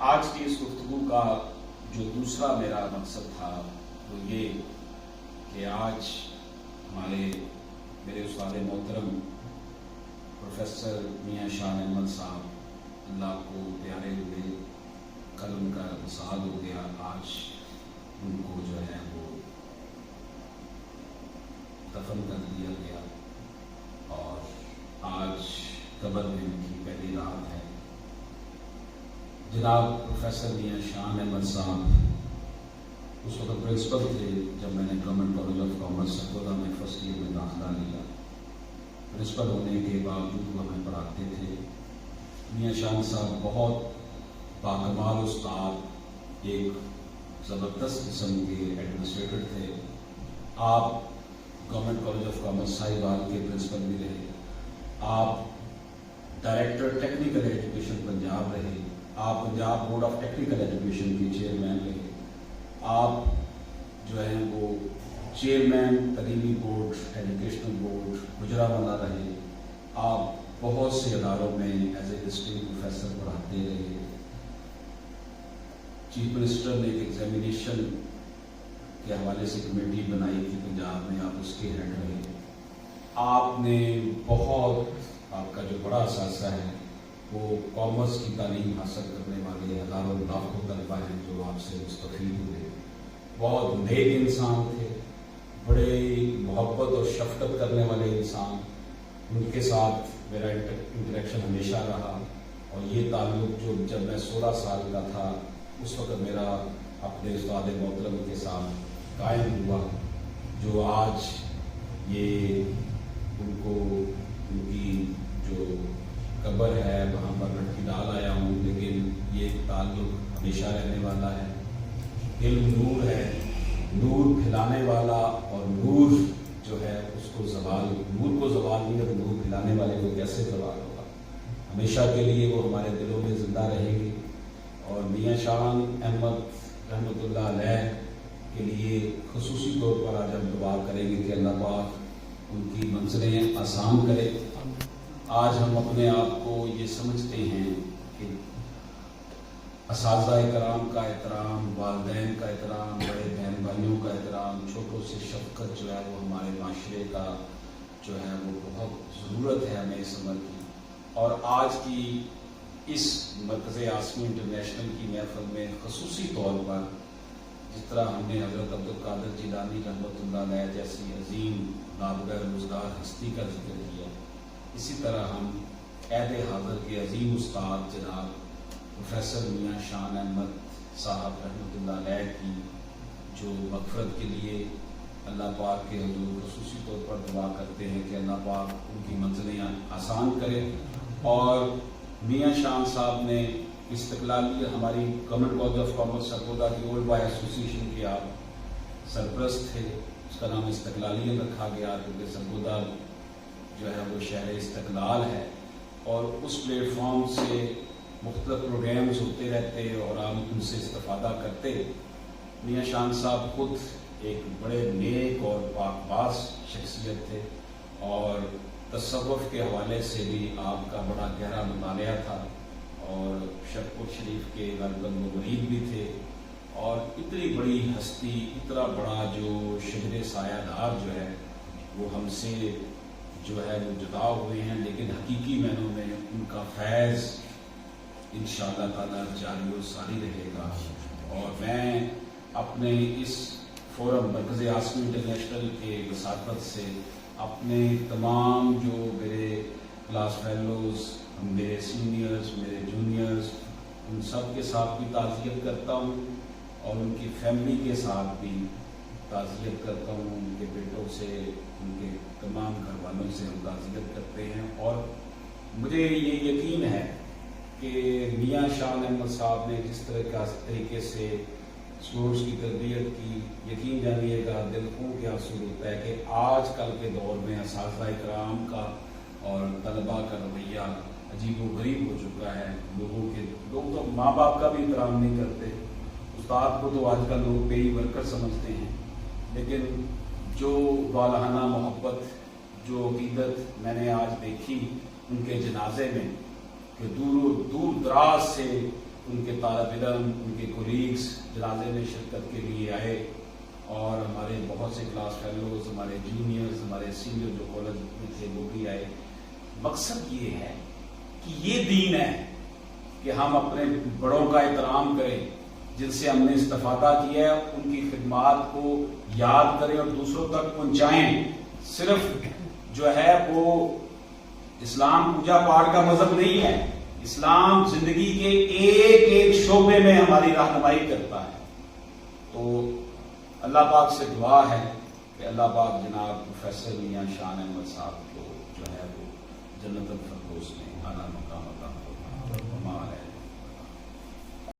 آج کی اس گفتگو کا جو دوسرا میرا مقصد تھا وہ یہ کہ آج میرے استاد محترم پروفیسر میاں شاہ احمد صاحب اللہ کو پیارے ہوئے، کل ان کا وصال ہو گیا۔ آج ان کو جو ہے وہ دفن کر دیا گیا اور آج قبر میں ان کی پہلی رات ہے۔ جناب پروفیسر میاں شاہ احمد صاحب اس وقت پرنسپل تھے جب میں نے government college of commerce Sargodha میں فرسٹ ایئر میں داخلہ لیا۔ پرنسپل ہونے کے باوجود وہ ہمیں پڑھاتے تھے۔ میاں شاہ صاحب بہت باکمال استاد، ایک زبردست قسم کے ایڈمنسٹریٹر تھے۔ آپ government college of commerce Sahiwal کے پرنسپل بھی رہے، آپ ڈائریکٹر ٹیکنیکل ایجوکیشن پنجاب رہے، آپ Punjab board of technical education کے چیئرمین رہے، آپ جو ہیں وہ چیئرمین تعلیمی بورڈ ایجوکیشنل بورڈ گجرانوالہ رہے، آپ بہت سے اداروں میں ایز اے وزٹنگ پروفیسر پڑھاتے رہے۔ چیف منسٹر نے ایک ایگزامینیشن کے حوالے سے کمیٹی بنائی تھی پنجاب میں، آپ اس کے ہیڈ رہے۔ آپ نے بہت، آپ کا جو بڑا اثاثہ ہے وہ کامرس کی تعلیم حاصل کرنے والے ہزاروں لاکھوں طلبہ ہیں جو آپ سے مستفید ہوئے۔ بہت نیک انسان تھے، بڑے محبت اور شفقت کرنے والے انسان۔ ان کے ساتھ میرا انٹریکشن ہمیشہ رہا اور یہ تعلق جو جب میں 16 سال کا تھا اس وقت میرا اپنے استاد محترم کے ساتھ قائم ہوا، جو آج یہ ان کو ان کی جو قبر ہے وہاں پر لٹکی ڈال آیا ہوں، لیکن یہ تعلق ہمیشہ رہنے والا ہے۔ علم نور ہے، نور پھیلانے والا، اور نور جو ہے اس کو زوال، نور کو زوال نہیں ہے تو نور پھیلانے والے کو کیسے زوال ہوگا؟ ہمیشہ کے لیے وہ ہمارے دلوں میں زندہ رہیں گے۔ اور میاں شاہ احمد رحمۃ اللہ علیہ کے لیے خصوصی طور پر آج ہم دعا کریں گے کہ اللہ پاک ان کی منزلیں آسان کرے۔ آج ہم اپنے آپ کو یہ سمجھتے ہیں کہ اساتذہ کرام کا احترام، والدین کا احترام، بڑے بہن بھائیوں کا احترام، چھوٹوں سے شفقت جو ہے وہ ہمارے معاشرے کا جو ہے وہ بہت ضرورت ہے ہمیں اس عمل کی۔ اور آج کی اس مرکز عاصمی انٹرنیشنل کی محفل میں خصوصی طور پر جس طرح ہم نے حضرت عبدالقادر جیلانی رحمۃ اللہ علیہ جیسی عظیم نابغہ روزگار ہستی کا ذکر کیا، اسی طرح ہم عہد حاضر کے عظیم استاد جناب پروفیسر میاں شاہ احمد صاحب رحمۃ اللہ علیہ کی جو مغفرت کے لیے اللہ پاک کے حضور خصوصی طور پر دعا کرتے ہیں کہ اللہ پاک ان کی منزلیں آسان کرے۔ اور میاں شاہ صاحب نے استقلالی ہماری government college of commerce Sargodha کی اولڈ بوائے ایسوسیشن کے آپ سرپرست تھے، اس کا نام استقلالیت رکھا گیا کیونکہ سرگودا جو ہے وہ شہر استقلال ہے، اور اس پلیٹ فارم سے مختلف پروگرامز ہوتے رہتے اور ہم ان سے استفادہ کرتے۔ میاں شاہ صاحب خود ایک بڑے نیک اور پاک باز شخصیت تھے اور تصوف کے حوالے سے بھی آپ کا بڑا گہرا مطالعہ تھا، اور شرقپور شریف کے غالباً وہ مرید بھی تھے، اور اتنی بڑی ہستی، اتنا بڑا جو شہر سایہ دار جو ہے وہ ہم سے جو ہے وہ جدا ہوئے ہیں، لیکن حقیقی معنوں میں ان کا فیض انشاءاللہ تعالیٰ جاری و ساری رہے گا۔ اور میں اپنے اس فورم مرکز عاصمی انٹرنیشنل کے وساطت سے اپنے تمام جو میرے کلاس فیلوز، میرے سینئرز، میرے جونیئرز، ان سب کے ساتھ بھی تعزیت کرتا ہوں، اور ان کی فیملی کے ساتھ بھی تعزیت کرتا ہوں، ان کے بیٹوں سے، ان کے تمام گھر والوں سے ہم تعزیت کرتے ہیں۔ اور مجھے یہ یقین ہے کہ میاں شاہ احمد صاحب نے جس طریقے سے اسٹوڈنٹس کی تربیت کی، یقین جانیے گا دل خون کے آنسو ہوتا ہے کہ آج کل کے دور میں اساتذہ کرام کا اور طلباء کا رویہ عجیب و غریب ہو چکا ہے۔ لوگ تو ماں باپ کا بھی احترام نہیں کرتے، استاد کو تو آج کل لوگ پے ورکر سمجھتے ہیں، لیکن جو والہانہ محبت، جو عقیدت میں نے آج دیکھی ان کے جنازے میں، کہ دور دراز سے ان کے طالب علم، ان کے کولیگز جنازے میں شرکت کے لیے آئے، اور ہمارے بہت سے کلاس فیلوز، ہمارے جونیئرز، ہمارے سینئر جو کالج میں تھے وہ بھی آئے۔ مقصد یہ ہے کہ یہ دین ہے کہ ہم اپنے بڑوں کا احترام کریں، جن سے ہم نے استفادہ کیا ہے، ان کی خدمات کو یاد کریں اور دوسروں تک پہنچائیں۔ صرف جو ہے وہ اسلام پوجا پاٹ کا مذہب نہیں ہے، اسلام زندگی کے ایک ایک شعبے میں ہماری رہنمائی کرتا ہے۔ تو اللہ پاک سے دعا ہے کہ اللہ پاک جناب پروفیسر میاں شان احمد صاحب کو جو ہے وہ جنت الفردوس میں اعلیٰ مقام عطا فرمائے۔